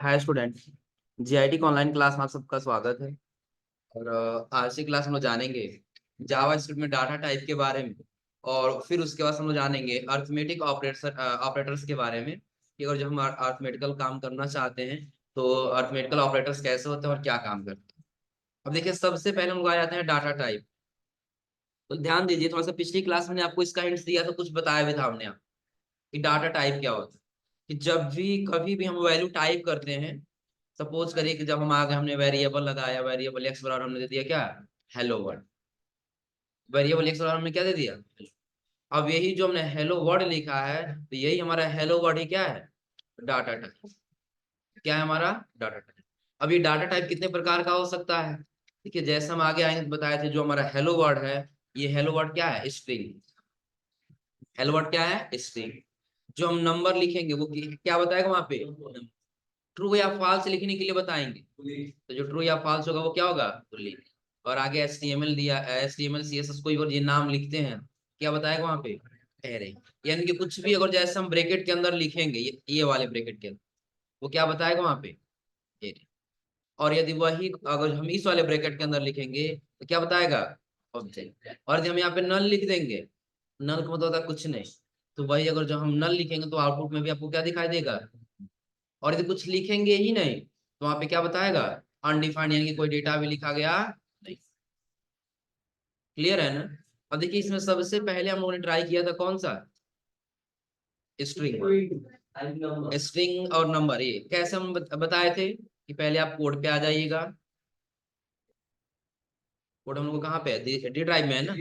Hi student. GIT का online class में आप सबका स्वागत है। और आज की क्लास हम लोग जानेंगे जावा स्क्रिप्ट में डाटा टाइप के बारे में। और फिर उसके बाद हम लोग जानेंगे अर्थमेटिक ऑपरेटर्स के बारे में कि अगर जब हम अर्थमेटिकल काम करना चाहते हैं तो अर्थमेटिकल ऑपरेटर्स कैसे होते हैं और क्या काम करते हैं। अब देखिए, सबसे पहले हम लोग आ जाते हैं डाटा टाइप। तो ध्यान दीजिए, थोड़ा सा पिछली क्लास में आपको इसका हिंट्स दिया तो कुछ बताया भी था हमने आप कि डाटा टाइप क्या होता है। कि जब भी कभी भी हम वैल्यू टाइप करते हैं, सपोज करिए कि जब हम आगे हमने वेरिएबल लगाया, वेरिएबल एक्स बराबर हमने दे दिया क्या, हेलो वर्ड। वेरिएबल एक्स बराबर हमने क्या दे दिया, अब यही जो हमने हेलो वर्ड लिखा है तो यही हमारा हेलो वर्ड ही क्या है, डाटा टाइप। क्या है हमारा डाटा टाइप। अब ये डाटा टाइप कितने प्रकार का हो सकता है। देखिए, जैसे हम आगे आएंगे तो बताए थे, जो हमारा हेलो वर्ड है, ये हेलो वर्ड क्या है, स्ट्रिंग। हेलो वर्ड क्या है, स्ट्रिंग। जो हम नंबर लिखेंगे वो क्या बताएगा वहां पे, ट्रू या फॉल्स लिखने के लिए बताएंगे। तो जो ट्रू या फॉल्स होगा वो क्या होगा, बुलियन। और आगे एचटीएमएल दिया, एचटीएमएल सीएसएस कोई और ये नाम लिखते हैं, क्या बताएगा वहां पे, एरे। यानी कि कुछ भी अगर जैसे हम ब्रैकेट के अंदर लिखेंगे, ये वाले ब्रैकेट के अंदर, वो क्या बताएगा वहां पे, एरे। और यदि वही अगर हम इस वाले ब्रैकेट के अंदर लिखेंगे तो क्या बताएगा, ऑब्जेक्ट। और यदि हम यहाँ पे नल लिख देंगे, नल का मतलब होता है कुछ नहीं, तो वही अगर जो हम नल लिखेंगे तो आउटपुट में भी आपको क्या दिखाई देगा। और यदि कुछ लिखेंगे ही नहीं तो वहां पे क्या बताएगा, अनडिफाइंड, यानी कि कोई डेटा भी लिखा गया नहीं। क्लियर है ना। अब देखिए, इसमें सबसे पहले हम लोगों ने ट्राई किया था कौन सा, स्ट्रिंग। स्ट्रिंग और नंबर, ये कैसे हम बताए थे कि पहले आप कोड पे आ जाइएगा। कोड हम लोग को कहाँ पे है, डी ड्राइव में है ना,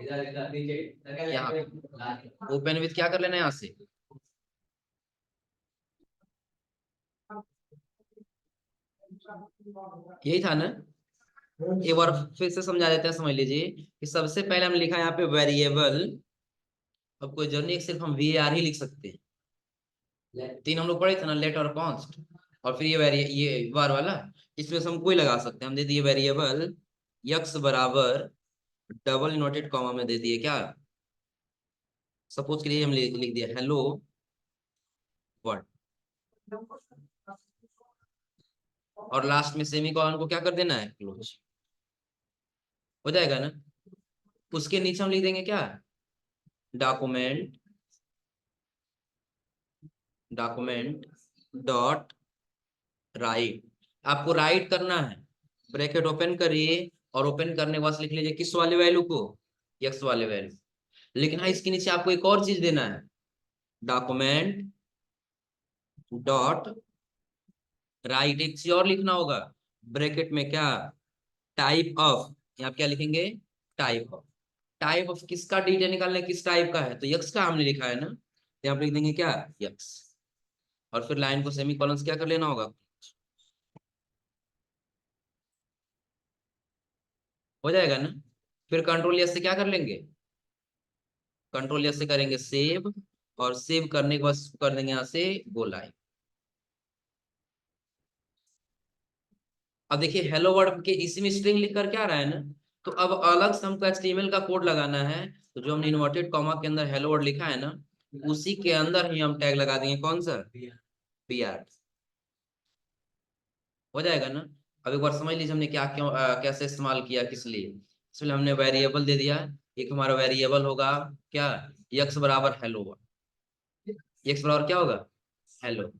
यहाँ पे ओपन विथ क्या कर लेना है यहाँ से, यही था ना। एक बार फिर से समझा देते हैं, समझ लीजिए कि सबसे पहले हम लिखा है यहाँ पे वेरिएबल। अब कोई जरूरी नहीं है सिर्फ हम वी आर ही लिख सकते हैं, तीन हम लोग पढ़े थे ना, लेट और कॉन्स्ट। और फिर ये बार वाला, इसमें से हम कोई लगा सकते हैं। हम दे दिए वेरिएबल यक्स बराबर डबल इनवर्टेड कॉमा में दे दिए क्या, सपोज के लिए हम लिख दिया हेलो वर्ड। और लास्ट में सेमीकोलन को क्या कर देना है, क्लोज। हो जाएगा ना। उसके नीचे हम लिख देंगे क्या, डॉक्यूमेंट, डॉक्यूमेंट डॉट राइट। आपको राइट करना है, ब्रैकेट ओपन करिए और ओपन करने के बाद लिख लीजिए किस वाले वैल्यू को, एक्स वाले वैल्यू। लेकिन हाँ, इसके नीचे आपको एक और चीज देना है, डॉक्यूमेंट डॉट राइट। एक चीज और लिखना होगा, ब्रैकेट में क्या, टाइप ऑफ। यहाँ क्या लिखेंगे, टाइप ऑफ। टाइप ऑफ किसका डेटा निकालना है, किस टाइप का है, तो यक्स का हमने लिखा है ना, तो यहाँ पे लिख देंगे क्या, यक्स। और फिर लाइन को सेमी कॉलन से क्या कर लेना होगा, हो जाएगा ना। फिर कंट्रोल एस से क्या कर लेंगे, कंट्रोल एस से करेंगे सेव। और सेव करने के बाद कर देंगे यहाँ से गो लाइव। अब देखिए, हेलो वर्ड के इसी में स्ट्रिंग लिख कर क्या आ रहा है ना, तो अब अलग से हमको एचटीएमएल का कोड लगाना है। तो जो हमने इन्वर्टेड कॉमा के अंदर हेलो वर्ड लिखा है ना, उसी के अंदर ही हम टैग लगा देंगे कौन सा, पीआर। हो जाएगा ना। अब एक बार समझ लीजिए हमने क्या क्यों कैसे इस्तेमाल किया, किस लिए। इसलिए हमने वेरिएबल दे दिया, एक हमारा वेरिएबल होगा क्या, यक्स बराबर हेलो वर्ड। यक्स बराबर क्या होगा, हेलो।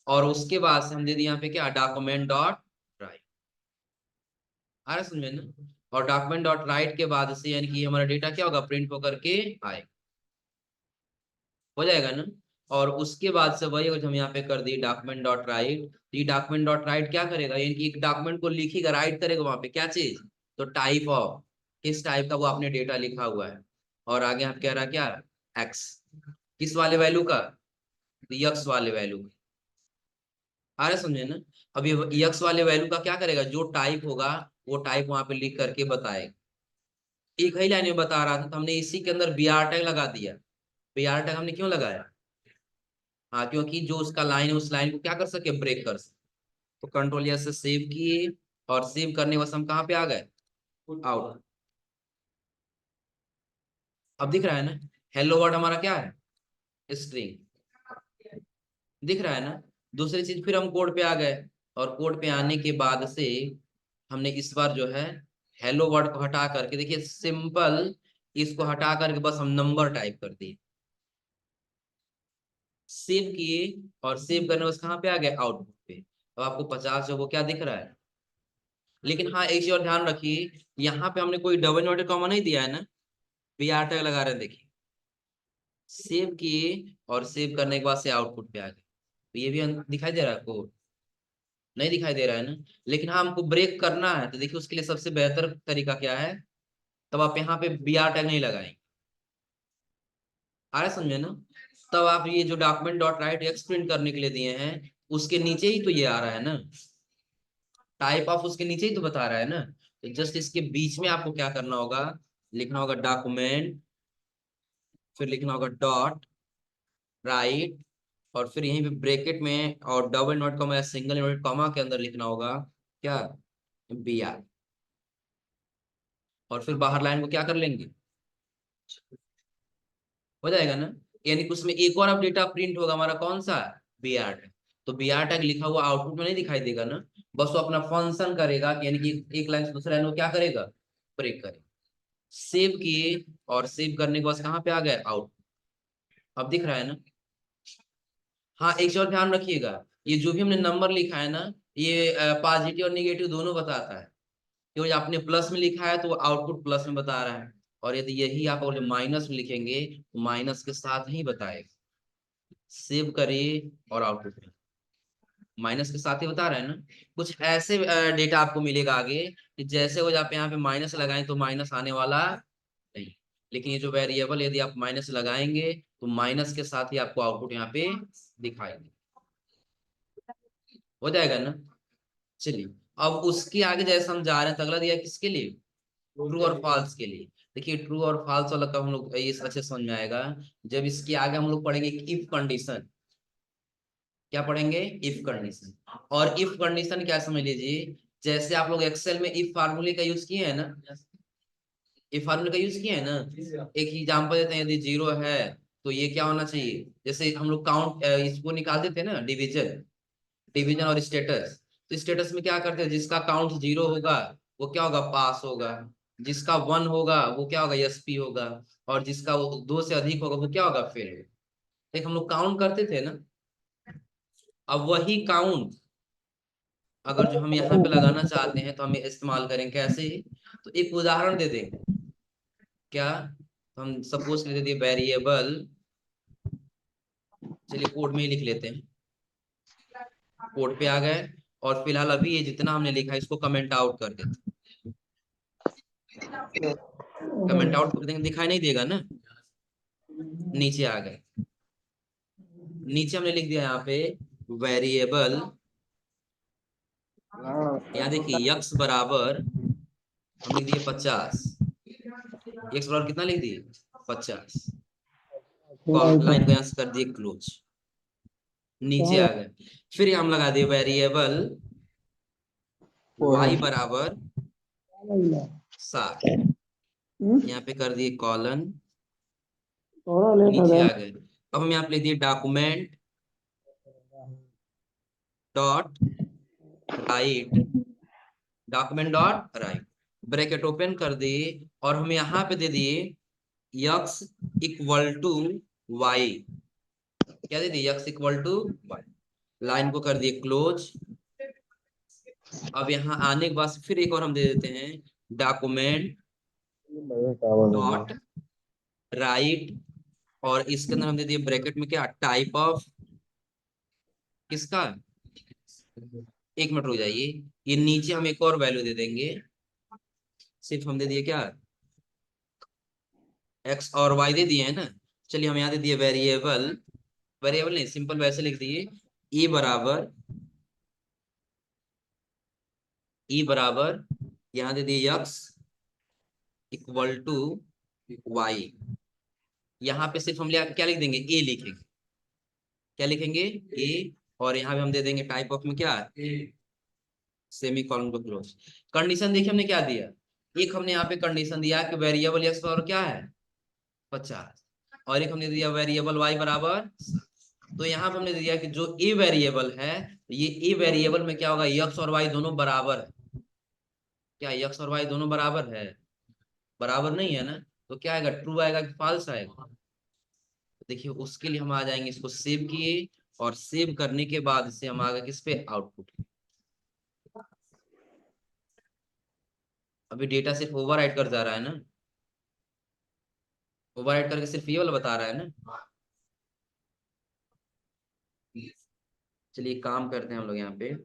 और उसके बाद से हम दे दिए यहाँ पे क्या, डॉक्यूमेंट डॉट राइट। आ रहा है समझ में ना। और डॉक्यूमेंट डॉट राइट के बाद से यानी कि हमारा डेटा क्या होगा, प्रिंट होकर के आएगा। हो जाएगा ना। और उसके बाद से वही अगर हम यहाँ पे कर दिए डॉक्यूमेंट डॉट राइट, तो ये डॉक्यूमेंट डॉट राइट क्या करेगा, यानी कि एक डॉक्यूमेंट को लिखेगा, राइट करेगा वहां पे क्या चीज, तो टाइप ऑफ, किस टाइप का वो आपने डेटा लिखा हुआ है। और आगे आप कह रहा क्या, एक्स, किस वाले वैल्यू का, यक्स वाले वैल्यू का। आ रहा है समझे ना। अब ये यक्स वाले वैल्यू का क्या करेगा, जो टाइप होगा वो टाइप वहां पे लिख करके बताएगा। एक ही लाइन में बता रहा था तो हमने इसी के अंदर बी आर टैग लगा दिया। बी आर टैग हमने क्यों लगाया, हाँ क्योंकि जो उसका लाइन है उस लाइन को क्या कर सके, ब्रेक कर सके। तो कंट्रोल एस से सेव किए, और सेव करने के बाद हम कहाँ पे आ गए, आउट। अब दिख रहा है ना, हेलो वर्ड हमारा क्या है, स्ट्रिंग दिख रहा है ना। दूसरी चीज फिर हम कोड पे आ गए, और कोड पे आने के बाद से हमने इस बार जो है हेलो वर्ड को हटा करके, देखिए सिंपल, इसको हटा करके बस हम नंबर टाइप कर दिए, सेव किए, और सेव करने बस कहाँ पे आ गए, आउटपुट पे। तो आपको 50 जो वो क्या दिख रहा है। लेकिन हाँ, एक चीज और ध्यान रखिए, यहाँ पे हमने कोई डबल इन्वर्टेड कॉमा नहीं दिया है ना, BR टैग लगा रहे हैं, देखिए सेव किए, और सेव करने के बाद से आउटपुट पे आ गए, तो ये भी दिखाई दे रहा है कोड, नहीं दिखाई दे रहा है ना। लेकिन हाँ, हमको ब्रेक करना है, तो देखिए उसके लिए सबसे बेहतर तरीका क्या है, तब आप यहाँ पे BR टैग नहीं लगाएंगे, आ रहा है समझे ना। तब आप ये जो document dot right x print करने के लिए दिए हैं, उसके नीचे ही तो ये आ रहा है ना, टाइप ऑफ उसके नीचे ही तो बता रहा है ना। तो जस्ट इसके बीच में आपको क्या करना होगा, लिखना होगा डॉक्यूमेंट, फिर लिखना होगा डॉट राइट, और फिर यहीं पे ब्रैकेट में और डबल नोट कॉमा या सिंगल नोट कॉमा के अंदर लिखना होगा क्या, BR, और फिर बाहर लाइन को क्या कर लेंगे, हो जाएगा ना। यानी कि उसमें एक और अब डेटा प्रिंट होगा हमारा, कौन सा, BR टैग। तो BR टैग लिखा हुआ आउटपुट में नहीं दिखाई देगा ना, बस वो अपना फंक्शन करेगा, यानी कि एक लाइन से दूसरे लाइन को क्या करेगा, ब्रेक करेगा। सेव किए, और सेव करने के बाद कहाँ पे आ गए, आउट, अब दिख रहा है ना। हाँ, एक चीज और ध्यान रखिएगा, ये जो भी हमने नंबर लिखा है ना, ये पॉजिटिव और निगेटिव दोनों बताता है। क्योंकि आपने प्लस में लिखा है तो वो आउटपुट प्लस में बता रहा है, और यदि यही आप अगर माइनस में लिखेंगे तो माइनस के साथ ही बताएगा। सेव करिए, और आउटपुट में माइनस के साथ ही बता रहा है ना। कुछ ऐसे डेटा आपको मिलेगा आगे कि जैसे हो आप यहाँ पे माइनस लगाएं तो माइनस आने वाला नहीं, लेकिन ये जो वेरिएबल यदि आप माइनस लगाएंगे तो माइनस के साथ ही आपको आउटपुट यहाँ पे दिखाएंगे, हो जाएगा ना। चलिए, अब उसके आगे जैसे हम जा रहे हैं तो अगला दिया किसके लिए, ट्रू और फॉल्स के लिए। देखिए ट्रू और फॉल्स वाला का हम लोग ये अच्छे समझ में आएगा जब इसके आगे हम लोग पढ़ेंगे इफ कंडीशन। क्या पढ़ेंगे, इफ कंडीशन। और इफ कंडीशन क्या समझ लीजिए, जैसे आप लोग एक्सेल में इफ फार्मूले का यूज किए हैं ना, इफ फार्मूले का यूज किए हैं ना। एक एग्जांपल देते हैं, यदि 0 है तो ये क्या होना चाहिए, जैसे हम लोग काउंट इसको निकाल देते हैं ना, डिवीजन, डिवीजन और स्टेटस। तो स्टेटस में क्या करते हैं, जिसका काउंट 0 होगा वो क्या होगा, पास होगा, जिसका 1 होगा वो क्या होगा, SP होगा, और जिसका वो 2 से अधिक होगा वो क्या होगा, फेल होगा। देख हम लोग काउंट करते थे ना, अब वही काउंट अगर जो हम यहाँ पे लगाना चाहते हैं तो हम इस्तेमाल करें कैसे, तो एक उदाहरण दे देंगे क्या। तो हम सपोज ले देते वेरिएबल, चलिए कोड में ही लिख लेते हैं, कोड पे आ गए, और फिलहाल अभी ये जितना हमने लिखा है इसको कमेंट आउट कर देते, कमेंट आउट कर देंगे, दिखाई नहीं देगा ना। नीचे आ गए, नीचे हमने लिख दिया यहाँ पे वेरिएबल, यहाँ देखिए यक्स बराबर हम लिख दिए 50, यक्स बराबर कितना लिख दिए, 50, लाइन को यहाँ से कर दिए क्लोज, नीचे आ गए। फिर हम लगा दिए वेरिएबल y बराबर 60, यहाँ पे कर दिए कॉलन, नीचे आ गए। अब हम यहाँ पे लिख दिए document dot right, document dot right, bracket open कर दिए, और हम यहाँ पे दे दिए यक्स इक्वल टू वाई, क्या दे दिए, X equal to Y, line को कर दिए क्लोज। अब यहाँ आने के बाद फिर एक और हम दे देते हैं डॉक्यूमेंट डॉट राइट, और इसके अंदर हम दे दिए ब्रैकेट में क्या, टाइप ऑफ किसका, एक मिनट रुक जाइए, ये नीचे हम एक और वैल्यू दे देंगे, सिर्फ हम दे दिए क्या, एक्स और वाई दे दिए है ना। चलिए हम यहाँ दे दिए वेरिएबल, वेरिएबल नहीं सिंपल वैसे लिख दिए, ई बराबर, ई बराबर यहाँ दे दिए यक्स इक्वल टू वाई, यहाँ पे सिर्फ हम क्या लिख देंगे, ए लिखेंगे, क्या लिखेंगे, ए, और यहाँ पे हम दे देंगे टाइप ऑफ में क्या, सेमी कॉलन को क्लोज। कंडीशन देखिए हमने क्या दिया, एक हमने यहाँ पे कंडीशन दिया कि वेरिएबल एक्स और क्या है 50, और एक हमने दिया वेरिएबल y बराबर। तो यहाँ पे हमने दिया कि जो ए वेरिएबल है, ये ए वेरिएबल में क्या होगा, यक्स और वाई दोनों बराबर है। क्या यक्स और वाई दोनों बराबर है? बराबर नहीं है ना, तो क्या आएगा, ट्रू आएगा कि फॉल्स आएगा? तो देखिए उसके लिए हम आ जाएंगे, इसको सेव किए, और सेव करने के बाद इसे हम आ गए किस पे, आउटपुट। अभी डेटा सिर्फ ओवरराइट कर जा रहा है ना, ओवरराइट करके सिर्फ ये वाला बता रहा है ना। चलिए काम करते हैं हम लोग यहाँ पे।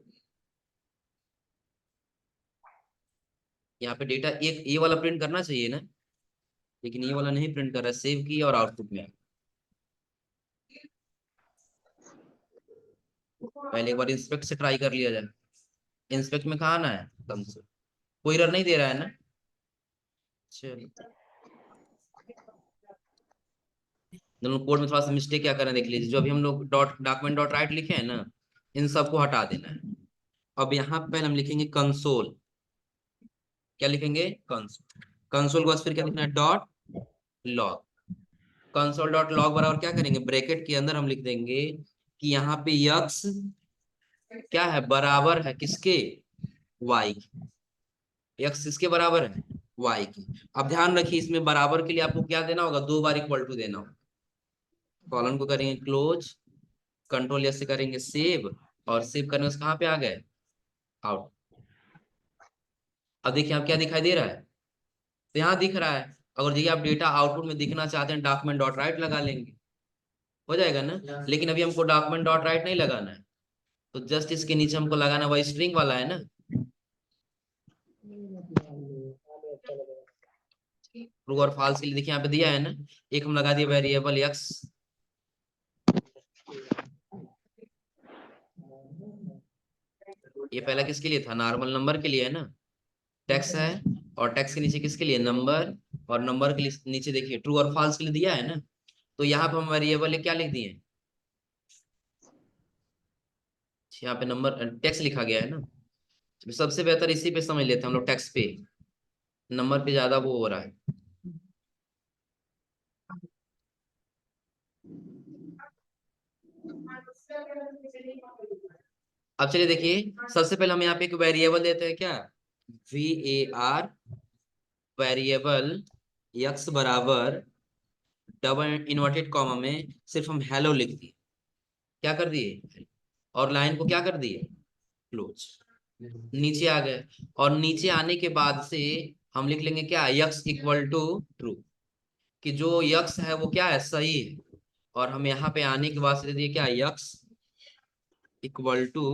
यहाँ पे डेटा एक ये वाला प्रिंट करना चाहिए ना, लेकिन ये वाला नहीं प्रिंट कर रहा है, सेव की और आउटपुट में। पहले एक बार इंस्पेक्ट से ट्राई कर लिया जाए। इंस्पेक्ट में कहाँ आना है, कम से कोई एरर नहीं दे रहा है ना। चलो दोनों कोड में थोड़ा सा मिस्टेक क्या करें देख लीजिए। जो अभी हम लोग डॉट डॉक्यूमेंट डॉट राइट लिखे हैं ना, इन सबको हटा देना है। अब यहाँ पे पहले हम लिखेंगे कंसोल। क्या लिखेंगे, कंसोल। कंसोल के बाद फिर क्या लिखना है, dot log. Console dot log बराबर क्या करेंगे, ब्रैकेट के अंदर हम लिख देंगे कि यहाँ पे यक्स क्या है, बराबर है किसके, वाई। यक्स किसके बराबर है, वाई की। अब ध्यान रखिए इसमें बराबर के लिए आपको क्या देना होगा, 2 बार इक्वल टू देना होगा। कॉलम को करेंगे क्लोज, कंट्रोल एस से करेंगे सेव, और सेव करने से कहाँ पे आ गए, आउट। अब देखिए आप क्या दिखाई दे रहा है, तो यहाँ दिख रहा है। अगर देखिए आप डेटा आउटपुट में दिखना चाहते हैं, डॉक्यूमेंट डॉट राइट लगा लेंगे, हो जाएगा ना। लेकिन अभी हमको डॉक्यूमेंट डॉट राइट नहीं लगाना है, तो जस्ट इसके नीचे हमको लगाना, वही स्ट्रिंग वाला है ना। ट्रू और फॉल्स के लिए देखिए यहाँ पे दिया है ना, एक हम लगा दिए वेरिएबल एक्स। ये पहला किसके लिए था, नॉर्मल नंबर के लिए है ना, टेक्स्ट है। और टेक्स्ट के नीचे किसके लिए, नंबर। और नंबर के लिए नीचे देखिए ट्रू और फॉल्स के लिए दिया है ना। तो यहाँ पे हम वेरिएबल क्या लिख दिए, यहाँ पे नंबर टेक्स्ट लिखा गया है ना। तो सबसे बेहतर इसी पे समझ लेते हैं हम लोग, टेक्स्ट पे, नंबर पे ज्यादा वो हो रहा है। अब चलिए देखिए, सबसे पहले हम यहाँ पे एक वेरिएबल देते हैं क्या, VAR, वेरिएबल यक्स बराबर, डबल इन्वर्टेड कॉमा में सिर्फ हम हेलो लिख दिए। क्या कर दिए, और लाइन को क्या कर दिए, क्लोज। नीचे आ गए, और नीचे आने के बाद से हम लिख लेंगे क्या, यक्स इक्वल टू ट्रू, कि जो यक्स है वो क्या है, सही है। और हम यहाँ पे आने के बाद से दे दिए क्या, यक्स इक्वल टू,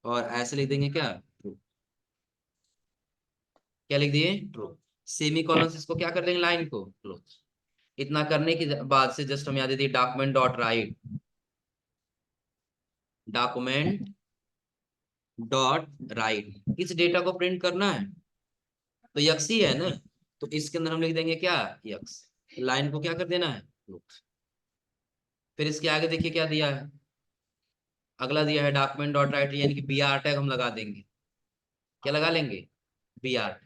और ऐसे लिख देंगे क्या, ट्रू। क्या लिख दिए, ट्रू। सेमी कॉलन से इसको क्या कर देंगे, लाइन को क्लोज। इतना करने के बाद से जस्ट हम याद दे दिए document dot right, document dot right, इस डेटा को प्रिंट करना है, तो यक्स ही है ना। तो इसके अंदर हम लिख देंगे क्या, यक्स। लाइन को क्या कर देना है, close। फिर इसके आगे देखिए क्या दिया है, अगला दिया है डॉक्यूमेंट डॉट राइट, यानी कि BR टैग हम लगा देंगे। क्या लगा लेंगे, BR टैग।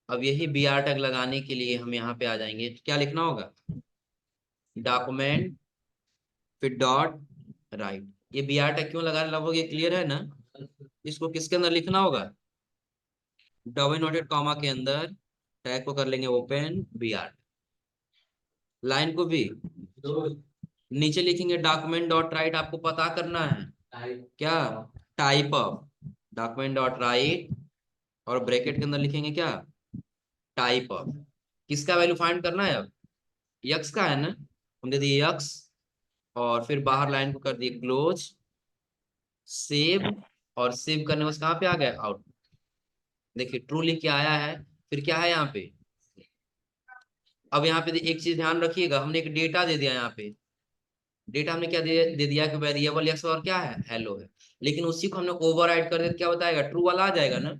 अब यही BR टैग लगाने के लिए हम यहाँ पे आ जाएंगे, तो क्या लिखना होगा, डॉक्यूमेंट फिर डॉट राइट। ये BR टैग क्यों लगा रहे लगभग ये क्लियर है ना। इसको किसके अंदर लिखना होगा, डबल नोटेड कॉमा के अंदर, टैग को कर लेंगे ओपन, BR। लाइन को भी नीचे लिखेंगे डॉक्यूमेंट डॉट राइट, आपको पता करना है क्या, type of document dot right, और ब्रैकेट के अंदर लिखेंगे क्या, टाइप ऑफ। किसका वैल्यू फाइंड करना है अब, यक्स का है ना, हम दे दिए यक्स, और फिर बाहर लाइन को कर दिए क्लोज, सेव। और सेव करने में कहाँ पे आ गया, आउट। देखिए ट्रू लिख के आया है, फिर क्या है यहाँ पे। अब यहाँ पे एक चीज ध्यान रखिएगा, हमने एक डेटा दे दिया यहाँ पे, डेटा हमने क्या दे दिया कि वेरिएबल एक्स और क्या है, हेलो है। लेकिन उसी को हमने ओवरराइड कर दिया तो क्या बताएगा, ट्रू वाला आ जाएगा ना।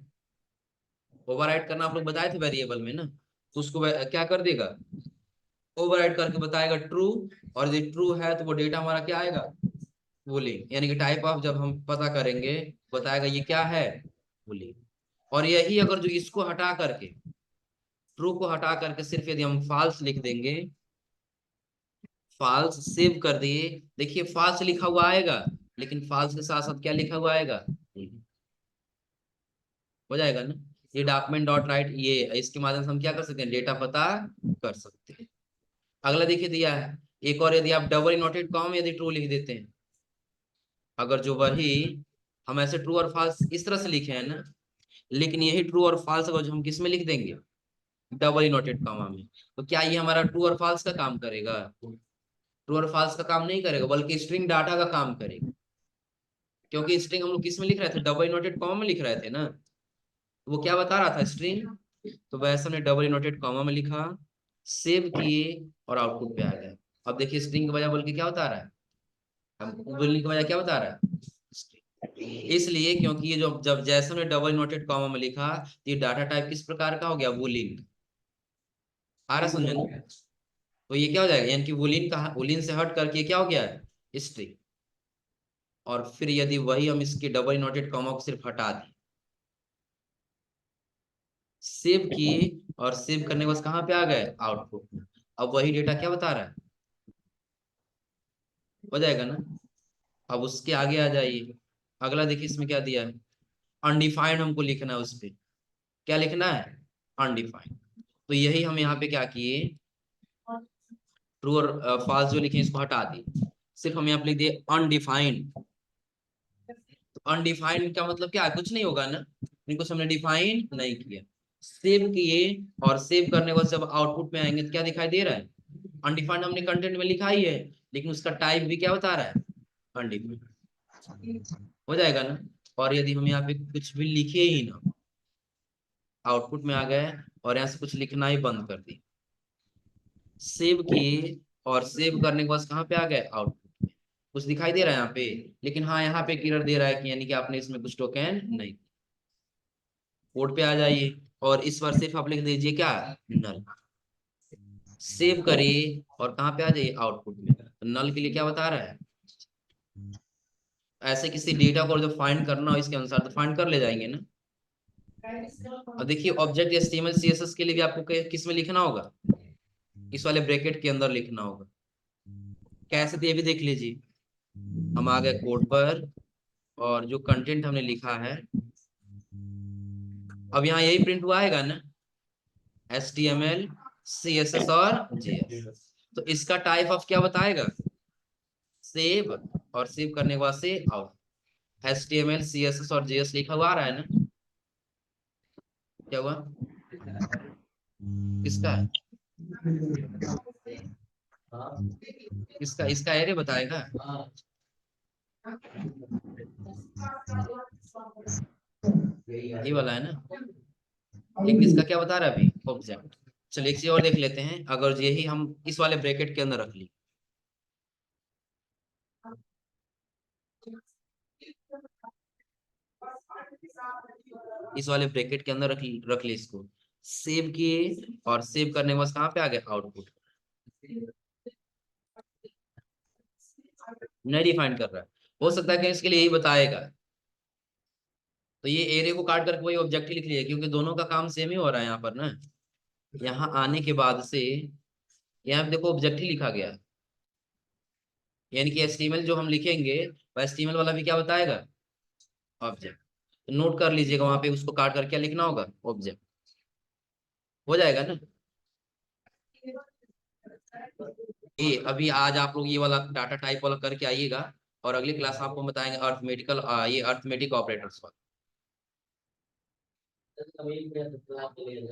ओवरराइड करना आप लोग बताए थे वेरिएबल में ना, तो उसको क्या कर देगा, ओवरराइड करके बताएगा ट्रू। और यदि ट्रू है तो वो डेटा हमारा क्या आएगा, बूलिंग, यानी कि टाइप ऑफ जब हम पता करेंगे बताएगा ये क्या है, बूलिंग। और यही अगर जो इसको हटा करके, ट्रू को हटा करके सिर्फ यदि हम फॉल्स लिख देंगे, फॉल्स सेव कर दिए, देखिए फॉल्स लिखा हुआ आएगा, लेकिन फॉल्स के साथ साथ क्या लिखा हुआ आएगा, हो जाएगा ना। ये डॉक्यूमेंट डॉट राइट, ये इसके माध्यम से हम क्या कर सकते हैं, डेटा पता कर सकते हैं। अगला देखिए दिया है एक और, यदि आप डबल इनवर्टेड कॉमा यदि ट्रू लिख देते हैं, अगर जो वही हम ऐसे ट्रू और फॉल्स इस तरह से लिखे हैं ना, लेकिन यही ट्रू और फॉल्स अगर जो हम किस में लिख देंगे, डबल इनवर्टेड कॉमा में, तो क्या ये हमारा ट्रू और फॉल्स का काम करेगा, ट्रू और फॉल्स का काम नहीं करेगा, बल्कि स्ट्रिंग डाटा का काम करेगा। क्योंकि स्ट्रिंग हम लोग किस में लिख रहे थे, डबल इनवर्टेड कॉमा में लिख रहे थे ना, तो वो क्या बता रहा था स्ट्रिंग, तो वैसे हमने डबल इनवर्टेड कॉमा में लिखा, सेव किए और आउटपुट पे आ गया। अब देखिए स्ट्रिंग की वजह बोल के क्या बता रहा है, हम बोलने की वजह क्या बता रहा है, इसलिए क्योंकि ये जो जब जैसे हमने डबल इनवर्टेड कॉमा में लिखा, ये डाटा टाइप किस प्रकार का हो गया, बूलियन। आ रहा समझे ना, तो ये क्या हो जाएगा, यानी कि बूलियन का, बूलियन से हट करके क्या हो गया है, स्ट्रिंग। और फिर यदि वही हम इसके डबल इनवर्टेड कॉमा को सिर्फ हटा दें, सेव किए और सेव करने के बाद कहाँ पे आ गए, आउटपुट में। अब वही डेटा क्या बता रहा है, हो जाएगा ना। अब उसके आगे आ जाइए, अगला देखिए इसमें क्या दिया है, अनडिफाइंड हमको लिखना है, उस पे क्या लिखना है, अनडिफाइंड। तो यही हम यहाँ पे क्या किए, ट्रू और फॉल्स जो लिखे इसको हटा दिए, सिर्फ हम यहाँ पे लिख दिए अनडिफाइंड। तो अनडिफाइंड का मतलब क्या है, कुछ नहीं होगा ना, इनको हमने डिफाइन नहीं किया। सेव किए और सेव करने के बाद जब आउटपुट में आएंगे तो क्या दिखाई दे रहा है, अनडिफाइंड हमने कंटेंट में लिखा ही है, लेकिन उसका टाइप भी क्या बता रहा है, अनडिफाइंड। हो जाएगा ना। और यदि हम यहाँ पे कुछ भी लिखे ही ना, आउटपुट में आ गए और यहाँ से कुछ लिखना ही बंद कर दी, सेव किए और सेव करने के बाद कहाँ पे आ गए, आउटपुट में कुछ दिखाई दे रहा है यहाँ पे, लेकिन हाँ यहाँ पे एरर दे रहा है कि यानी कि आपने इसमें कुछ टोकन नहीं। कोड पे आ जाइए और इस बार सिर्फ आप लिख दीजिए क्या, नल। सेव करिए और कहाँ पे आ जाइए, आउटपुट में। तो नल के लिए क्या बता रहा है, ऐसे किसी डेटा को जो फाइंड करना हो इसके अनुसार तो फाइंड कर ले जाएंगे ना। और देखिए ऑब्जेक्ट एचटीएमएल सीएसएस के लिए भी आपको किस में लिखना होगा, इस वाले ब्रैकेट के अंदर लिखना होगा। कैसे, तो ये भी देख लीजिए, हम आ गए कोड पर और जो कंटेंट हमने लिखा है, अब यहाँ यही प्रिंट हुआ आएगा ना, HTML CSS और JS। तो इसका टाइप ऑफ क्या बताएगा, सेव, और सेव करने के बाद से आउट। HTML CSS और JS लिखा हुआ आ रहा है ना, क्या हुआ, किसका है, किसका, इसका एरे बताएगा, ये वाला है ना, लेकिन इसका क्या बता रहा है अभी, ऑब्जेक्ट। चलिए एक चीज और देख लेते हैं, अगर यही हम इस वाले ब्रैकेट के अंदर रख ली, इस वाले ब्रैकेट के अंदर रख ली इसको, सेव किए और सेव करने के बाद कहाँ पे आ गए, आउटपुट। नहीं डिफाइन कर रहा है, हो सकता है कि इसके लिए यही बताएगा, तो ये एरे को काट करके वही ऑब्जेक्ट ही लिख लिया, क्योंकि दोनों का काम सेम ही हो रहा है यहाँ पर ना। यहाँ आने के बाद से यहाँ पे देखो ऑब्जेक्ट ही लिखा गया है, यानी कि एचटीएमएल जो हम लिखेंगे वो एचटीएमएल वाला भी क्या बताएगा, ऑब्जेक्ट। तो नोट कर लीजिएगा वहां पे उसको काट कर क्या लिखना होगा, ऑब्जेक्ट। हो जाएगा ना। ये अभी आज आप लोग ये वाला डाटा टाइप वाला करके आइएगा, और अगली क्लास आपको बताएंगे अर्थमेटिकल, ये अर्थमेटिक ऑपरेटर्स वाला।